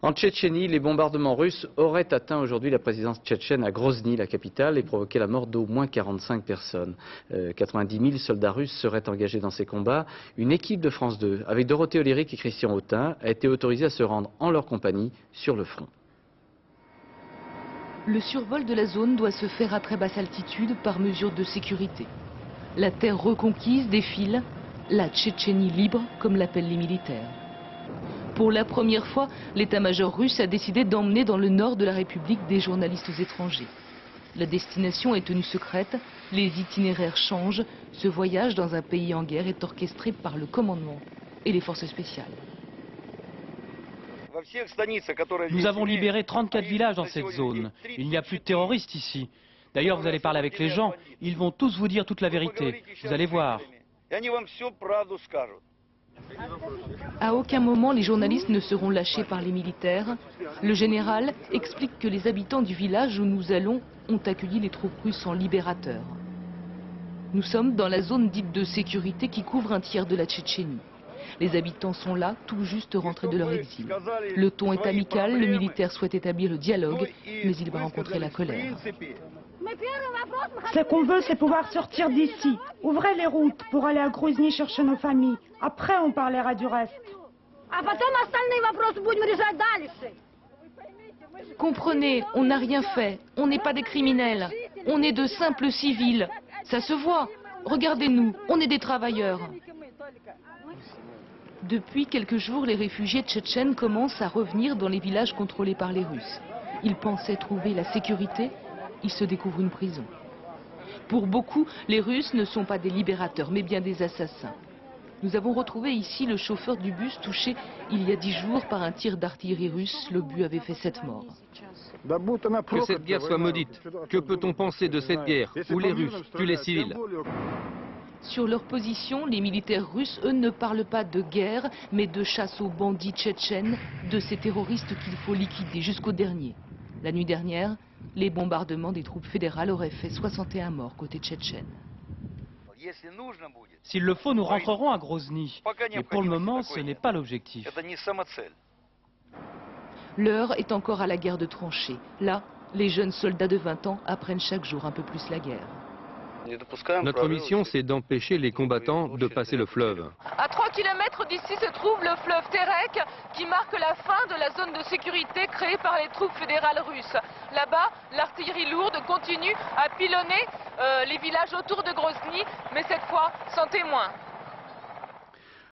En Tchétchénie, les bombardements russes auraient atteint aujourd'hui la présidence tchétchène à Grozny, la capitale, et provoqué la mort d'au moins 45 personnes. 90 000 soldats russes seraient engagés dans ces combats. Une équipe de France 2, avec Dorothée Olyric et Christian Autin, a été autorisée à se rendre en leur compagnie sur le front. Le survol de la zone doit se faire à très basse altitude par mesure de sécurité. La terre reconquise défile, la Tchétchénie libre, comme l'appellent les militaires. Pour la première fois, l'état-major russe a décidé d'emmener dans le nord de la République des journalistes étrangers. La destination est tenue secrète, les itinéraires changent. Ce voyage dans un pays en guerre est orchestré par le commandement et les forces spéciales. Nous avons libéré 34 villages dans cette zone. Il n'y a plus de terroristes ici. D'ailleurs, vous allez parler avec les gens, ils vont tous vous dire toute la vérité. Vous allez voir. À aucun moment, les journalistes ne seront lâchés par les militaires. Le général explique que les habitants du village où nous allons ont accueilli les troupes russes en libérateurs. Nous sommes dans la zone dite de sécurité qui couvre un tiers de la Tchétchénie. Les habitants sont là, tout juste rentrés de leur exil. Le ton est amical, le militaire souhaite établir le dialogue, mais il va rencontrer la colère. Ce qu'on veut, c'est pouvoir sortir d'ici. Ouvrez les routes pour aller à Grozny chercher nos familles. Après, on parlera du reste. Comprenez, on n'a rien fait. On n'est pas des criminels. On est de simples civils. Ça se voit. Regardez-nous, on est des travailleurs. Depuis quelques jours, les réfugiés tchétchènes commencent à revenir dans les villages contrôlés par les Russes. Ils pensaient trouver la sécurité. Ils se découvrent une prison. Pour beaucoup, les Russes ne sont pas des libérateurs, mais bien des assassins. Nous avons retrouvé ici le chauffeur du bus touché il y a 10 jours par un tir d'artillerie russe. L'obus avait fait 7 morts. Que cette guerre soit maudite. Que peut-on penser de cette guerre où les Russes tuent les civils? Sur leur position, les militaires russes, eux, ne parlent pas de guerre, mais de chasse aux bandits tchétchènes, de ces terroristes qu'il faut liquider jusqu'au dernier. La nuit dernière, les bombardements des troupes fédérales auraient fait 61 morts côté tchétchène. S'il le faut, nous rentrerons à Grozny. Mais pour le moment, ce n'est pas l'objectif. L'heure est encore à la guerre de tranchées. Là, les jeunes soldats de 20 ans apprennent chaque jour un peu plus la guerre. Notre mission, c'est d'empêcher les combattants de passer le fleuve. À 3 km d'ici se trouve le fleuve Terek, qui marque la fin de la zone de sécurité créée par les troupes fédérales russes. Là-bas, l'artillerie lourde continue à pilonner les villages autour de Grozny, mais cette fois sans témoins.